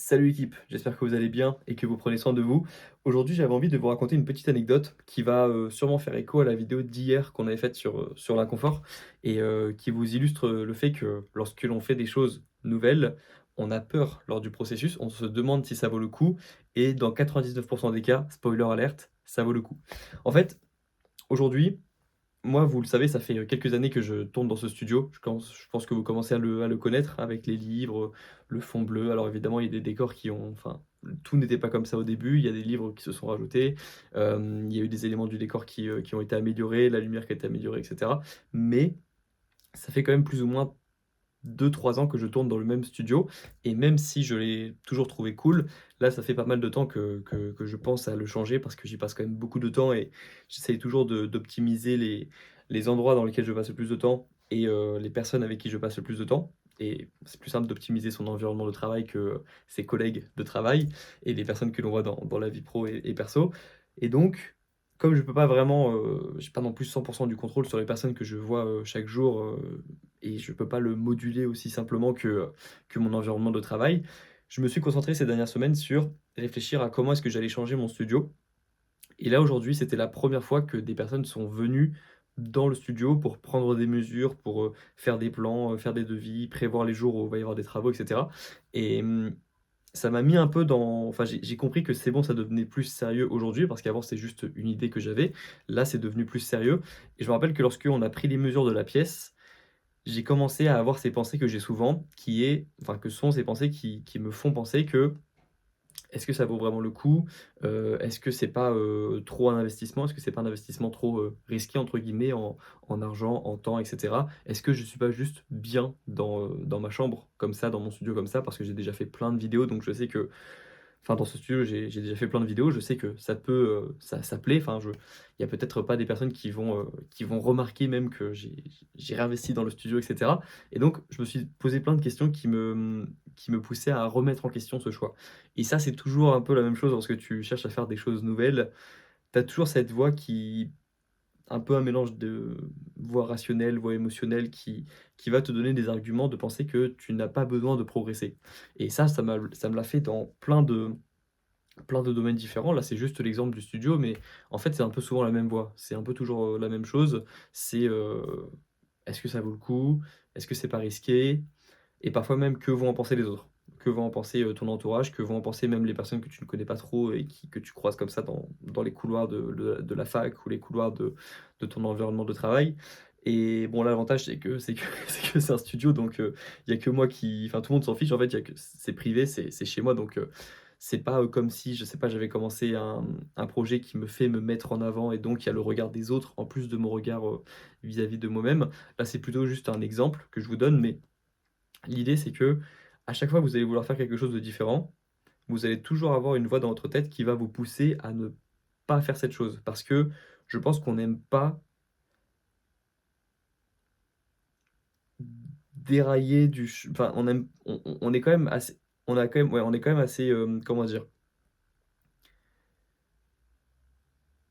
Salut l'équipe, j'espère que vous allez bien et que vous prenez soin de vous. Aujourd'hui, j'avais envie de vous raconter une petite anecdote qui va sûrement faire écho à la vidéo d'hier qu'on avait faite sur l'inconfort et qui vous illustre le fait que lorsque l'on fait des choses nouvelles, on a peur lors du processus, on se demande si ça vaut le coup et dans 99% des cas, spoiler alerte, ça vaut le coup. En fait, aujourd'hui, moi, vous le savez, ça fait, quelques années que je tourne dans ce studio. Je pense que vous commencez à le connaître avec les livres, le fond bleu. Alors évidemment, il y a des décors qui ont enfin, tout n'était pas comme ça au début. Il y a des livres qui se sont rajoutés. Il y a eu des éléments du décor qui ont été améliorés, la lumière qui a été améliorée et cetera. Mais ça fait quand même plus ou moins 2 3 ans que je tourne dans le même studio et même si je l'ai toujours trouvé cool, là, ça fait pas mal de temps que je pense à le changer parce que j'y passe quand même beaucoup de temps et j'essaye toujours d'optimiser les endroits dans lesquels je passe le plus de temps et les personnes avec qui je passe le plus de temps et c'est plus simple d'optimiser son environnement de travail que ses collègues de travail et les personnes que l'on voit dans la vie pro et perso et donc comme je peux pas vraiment, j'ai pas non plus 100 du contrôle sur les personnes que je vois, chaque jour, et je peux pas le moduler aussi simplement que mon environnement de travail. Je me suis concentré ces dernières semaines sur réfléchir à comment est-ce que j'allais changer mon studio et là, aujourd'hui, c'était la première fois que des personnes sont venues dans le studio pour prendre des mesures, pour, faire des plans, faire des devis, prévoir les jours où il va y avoir des travaux et cetera et ça m'a mis un peu dans enfin, j'ai compris que c'est bon, ça devenait plus sérieux aujourd'hui parce qu'avant, c'était juste une idée que j'avais. Là, c'est devenu plus sérieux et je me rappelle que lorsqu'on a pris les mesures de la pièce, j'ai commencé à avoir ces pensées que j'ai souvent, qui est enfin, que sont ces pensées qui me font penser que: «Est-ce que ça vaut vraiment le coup? Est-ce que c'est pas, trop un investissement? Est-ce que c'est pas un investissement trop, «risqué» entre guillemets en argent, en temps et cetera? Est-ce que je suis pas juste bien dans ma chambre comme ça, dans mon studio comme ça? Parce que j'ai déjà fait plein de vidéos donc je sais que enfin, dans ce studio, j'ai déjà fait plein de vidéos, je sais que ça peut, ça plaît, enfin, il y a peut-être pas des personnes qui vont remarquer même que j'ai réinvesti dans le studio et cetera et donc je me suis posé plein de questions qui me poussaient à remettre en question ce choix et ça, c'est toujours un peu la même chose lorsque tu cherches à faire des choses nouvelles. Tu as toujours cette voix qui un peu un mélange de voix rationnelle, voix émotionnelle qui va te donner des arguments de penser que tu n'as pas besoin de progresser et ça me l'a fait dans plein de domaines différents. Là, c'est juste l'exemple du studio, mais en fait, c'est un peu souvent la même voix. C'est un peu toujours, la même chose. C'est, est-ce que ça vaut le coup? Est-ce que c'est pas risqué? Et parfois même, que vont en penser les autres? Que vont en penser, ton entourage? Que vont en penser même les personnes que tu ne connais pas trop et que tu croises comme ça dans les couloirs de la fac ou les couloirs de ton environnement de travail? Et bon, l'avantage, c'est que c'est un studio, donc il y a que moi qui enfin, tout le monde s'en fiche, en fait, il y a que c'est privé, c'est chez moi, donc c'est pas, comme si, je sais pas, j'avais commencé un projet qui me fait me mettre en avant et donc il y a le regard des autres en plus de mon regard, vis-à-vis de moi-même. Là, c'est plutôt juste un exemple que je vous donne, mais l'idée, c'est que à chaque fois que vous allez vouloir faire quelque chose de différent, vous allez toujours avoir une voix dans votre tête qui va vous pousser à ne pas faire cette chose. Parce que je pense qu'on n'aime pas dérailler enfin, on est quand même assez on a quand même ouais, on est quand même assez, comment dire?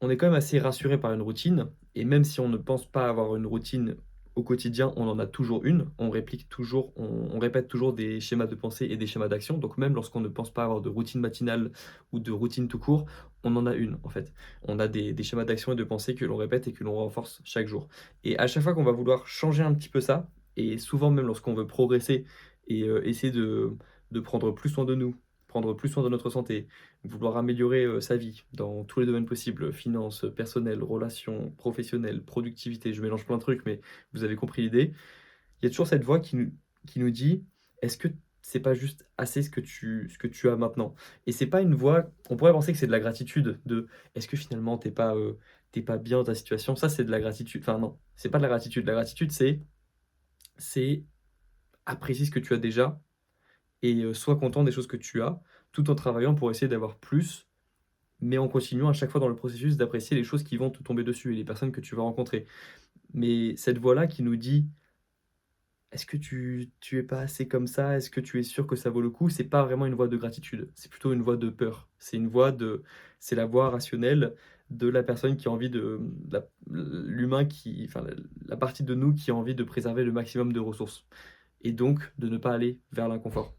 On est quand même assez rassuré par une routine et même si on ne pense pas avoir une routine au quotidien, on en a toujours une. On réplique toujours, on répète toujours des schémas de pensée et des schémas d'action. Donc même lorsqu'on ne pense pas avoir de routine matinale ou de routine tout court, on en a une en fait. On a des schémas d'action et de pensée que l'on répète et que l'on renforce chaque jour. Et à chaque fois qu'on va vouloir changer un petit peu ça, et souvent même lorsqu'on veut progresser et essayer de prendre plus soin de nous, prendre plus soin de notre santé, vouloir améliorer, sa vie dans tous les domaines possibles, finances, personnelles, relations professionnelles, productivité, je mélange plein de trucs, mais vous avez compris l'idée. Il y a toujours cette voix qui nous dit: «Est-ce que c'est pas juste assez ce que tu as maintenant?» Et c'est pas une voix on pourrait penser que c'est de la gratitude, de: «Est-ce que finalement tu pas bien dans ta situation?» Ça, c'est de la gratitude. Enfin non, c'est pas de la gratitude. La gratitude, c'est apprécier ce que tu as déjà et sois content des choses que tu as, tout en travaillant pour essayer d'avoir plus mais en continuant à chaque fois dans le processus d'apprécier les choses qui vont te tomber dessus et les personnes que tu vas rencontrer. Mais cette voix-là qui nous dit: «Est-ce que tu es pas assez comme ça? Est-ce que tu es sûr que ça vaut le coup?» C'est pas vraiment une voix de gratitude, c'est plutôt une voix de peur. C'est la voix rationnelle de la personne qui a envie l'humain qui enfin la partie de nous qui a envie de préserver le maximum de ressources et donc de ne pas aller vers l'inconfort.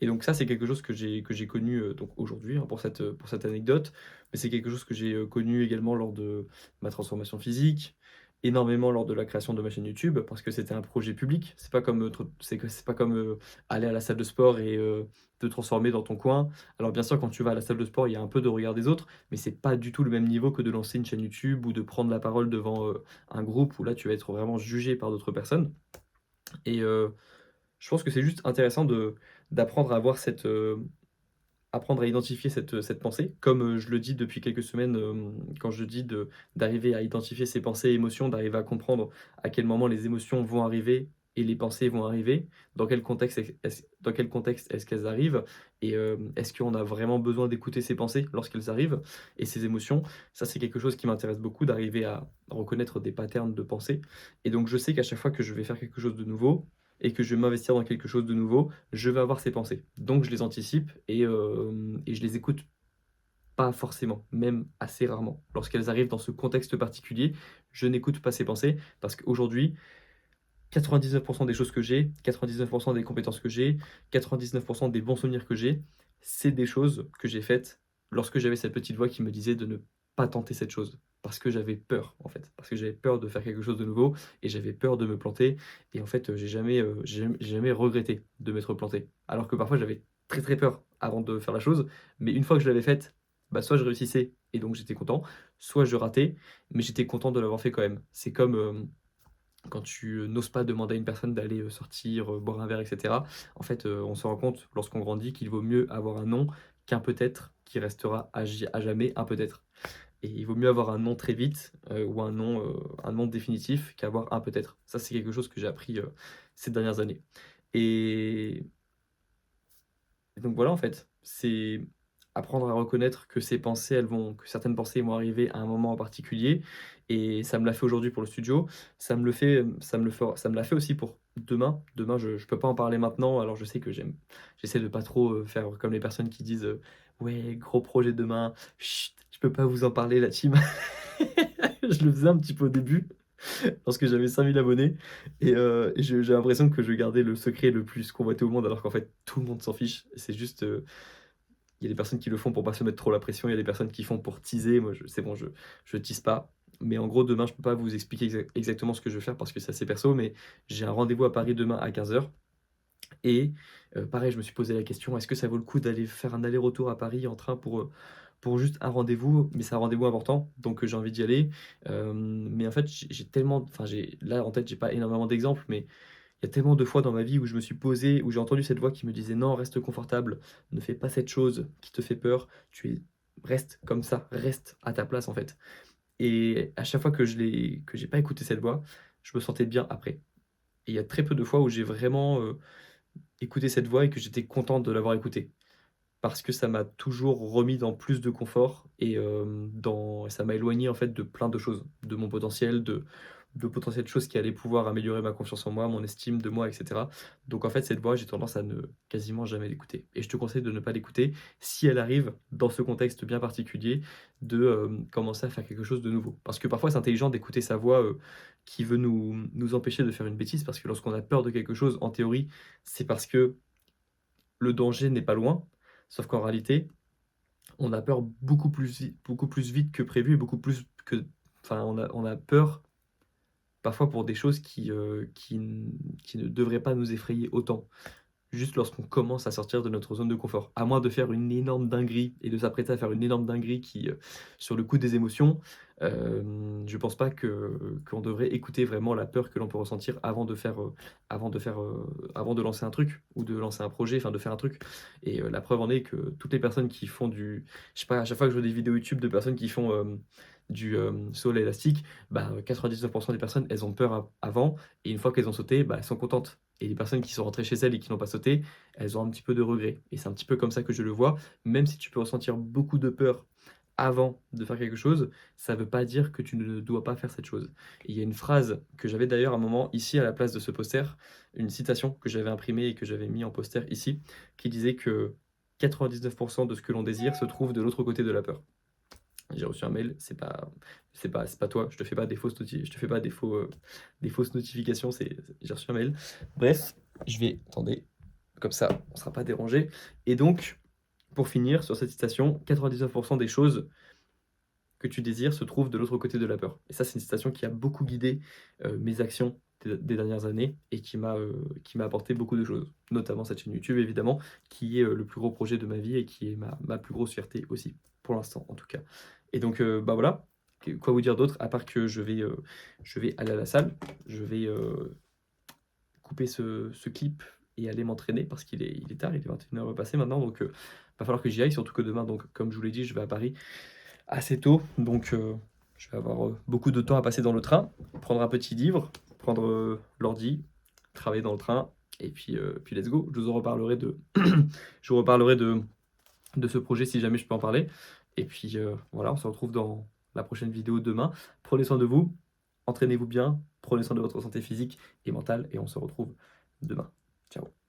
Et donc ça, c'est quelque chose que j'ai connu, donc aujourd'hui, hein, pour cette anecdote. Mais c'est quelque chose que j'ai, connu également lors de ma transformation physique, énormément lors de la création de ma chaîne YouTube, parce que c'était un projet public. C'est pas comme, c'est pas comme, aller à la salle de sport et te transformer dans ton coin. Alors bien sûr, quand tu vas à la salle de sport, il y a un peu de regard des autres, mais c'est pas du tout le même niveau que de lancer une chaîne YouTube ou de prendre la parole devant, un groupe où là, tu vas être vraiment jugé par d'autres personnes. Et je pense que c'est juste intéressant de d'apprendre à avoir apprendre à identifier cette pensée. Comme, je le dis depuis quelques semaines, quand je dis d'arriver à identifier ses pensées et émotions, d'arriver à comprendre à quel moment les émotions vont arriver et les pensées vont arriver, dans quel contexte est-ce qu'elles arrivent et est-ce qu'on a vraiment besoin d'écouter ses pensées lorsqu'elles arrivent et ses émotions. Ça, c'est quelque chose qui m'intéresse beaucoup, d'arriver à reconnaître des patterns de pensée et donc je sais qu'à chaque fois que je vais faire quelque chose de nouveau et que je vais m'investir dans quelque chose de nouveau, je vais avoir ces pensées. Donc je les anticipe et je les écoute pas forcément, même assez rarement. Lorsqu'elles arrivent dans ce contexte particulier, je n'écoute pas ces pensées parce qu'aujourd'hui, 99 des choses que j'ai, 99 des compétences que j'ai, 99 des bons souvenirs que j'ai, c'est des choses que j'ai faites lorsque j'avais cette petite voix qui me disait de ne pas tenter cette chose. Parce que j'avais peur, en fait. Parce que j'avais peur de faire quelque chose de nouveau et j'avais peur de me planter. Et en fait, j'ai jamais regretté de m'être planté. Alors que parfois, j'avais très très peur avant de faire la chose. Mais une fois que je l'avais faite, bah, soit je réussissais et donc j'étais content, soit je ratais, mais j'étais content de l'avoir fait quand même. C'est comme quand tu, n'oses pas demander à une personne d'aller, sortir, boire un verre et cetera. En fait, on se rend compte lorsqu'on grandit qu'il vaut mieux avoir un non qu'un peut-être qui restera à jamais un peut-être et il vaut mieux avoir un non très vite, ou un non définitif qu'avoir un peut-être. Ça, c'est quelque chose que j'ai appris, ces dernières années et et donc voilà, en fait, c'est apprendre à reconnaître que que certaines pensées vont arriver à un moment en particulier et ça me l'a fait aujourd'hui pour le studio. Ça me l'a fait aussi pour demain. Demain, je peux pas en parler maintenant, alors je sais que j'essaie de pas trop, faire comme les personnes qui disent, «Ouais, gros projet demain, chut, je peux pas vous en parler la team». Je le faisais un petit peu au début, lorsque j'avais 5 000 abonnés et j'ai l'impression que je gardais le secret le plus convoité au monde alors qu'en fait tout le monde s'en fiche. C'est juste, il y a des personnes qui le font pour pas se mettre trop la pression, il y a des personnes qui font pour teaser. Moi c'est bon, je tease pas. Mais en gros demain je peux pas vous expliquer exactement ce que je vais faire parce que c'est assez perso, mais j'ai un rendez-vous à Paris demain à 15 h et pareil je me suis posé la question: «Est-ce que ça vaut le coup d'aller faire un aller-retour à Paris en train pour juste un rendez-vous?» Mais c'est un rendez-vous important, donc j'ai envie d'y aller. Mais en fait, j'ai tellement j'ai là en tête, j'ai pas énormément d'exemples, mais il y a tellement de fois dans ma vie où je me suis posé, où j'ai entendu cette voix qui me disait: «Non, reste confortable, ne fais pas cette chose qui te fait peur, reste comme ça, reste à ta place en fait». Et à chaque fois que j'ai pas écouté cette voix, je me sentais bien après. Et il y a très peu de fois où j'ai vraiment, écouté cette voix et que j'étais content de l'avoir écoutée. Parce que ça m'a toujours remis dans plus de confort et ça m'a éloigné en fait de plein de choses, de mon potentiel, de potentielles choses qui allaient pouvoir améliorer ma confiance en moi, mon estime de moi et cetera. Donc en fait, cette voix, j'ai tendance à ne quasiment jamais l'écouter et je te conseille de ne pas l'écouter si elle arrive dans ce contexte bien particulier de, commencer à faire quelque chose de nouveau. Parce que parfois, c'est intelligent d'écouter sa voix, qui veut nous empêcher de faire une bêtise parce que lorsqu'on a peur de quelque chose, en théorie, c'est parce que le danger n'est pas loin. Sauf qu'en réalité, on a peur beaucoup plus vite que prévu et beaucoup plus que on a peur parfois pour des choses qui ne devraient pas nous effrayer autant. Juste lorsqu'on commence à sortir de notre zone de confort. À moins de faire une énorme dinguerie et de s'apprêter à faire une énorme dinguerie qui, sur le coup des émotions, je pense pas qu'on devrait écouter vraiment la peur que l'on peut ressentir avant de lancer un truc ou de lancer un projet, enfin de faire un truc et la preuve en est que toutes les personnes qui font je sais pas, à chaque fois que je vois des vidéos YouTube de personnes qui font, saut à l'élastique, bah, 99 des personnes, elles ont peur avant et une fois qu'elles ont sauté, bah, elles sont contentes. Et les personnes qui sont rentrées chez elles et qui n'ont pas sauté, elles ont un petit peu de regret. Et c'est un petit peu comme ça que je le vois. Même si tu peux ressentir beaucoup de peur avant de faire quelque chose, ça ne veut pas dire que tu ne dois pas faire cette chose. Et il y a une phrase que j'avais d'ailleurs à un moment ici à la place de ce poster, une citation que j'avais imprimée et que j'avais mis en poster ici, qui disait que 99 de ce que l'on désire se trouve de l'autre côté de la peur. J'ai reçu un mail, c'est pas toi, je te fais pas je te fais pas des fausses notifications, j'ai reçu un mail. Bref, attendez, comme ça on ne sera pas dérangé et donc pour finir sur cette citation, 99 des choses que tu désires se trouvent de l'autre côté de la peur et ça, c'est une citation qui a beaucoup guidé, mes actions des dernières années et qui m'a apporté beaucoup de choses, notamment cette chaîne YouTube évidemment, qui est, le plus gros projet de ma vie et qui est ma plus grosse fierté aussi, pour l'instant en tout cas et donc bah, voilà, quoi vous dire d'autre à part que je vais aller à la salle, je vais, couper ce clip et aller m'entraîner parce il est tard, il est 21h passées maintenant donc va falloir que j'y aille, surtout que demain donc comme je vous l'ai dit, je vais à Paris assez tôt donc je vais avoir, beaucoup de temps à passer dans le train, prendre un petit livre, prendre, l'ordi, travailler dans le train et puis let's go. Je vous en reparlerai de je vous reparlerai de ce projet si jamais je peux en parler et puis, voilà, on se retrouve dans la prochaine vidéo demain. Prenez soin de vous, entraînez-vous bien, prenez soin de votre santé physique et mentale et on se retrouve demain. Ciao.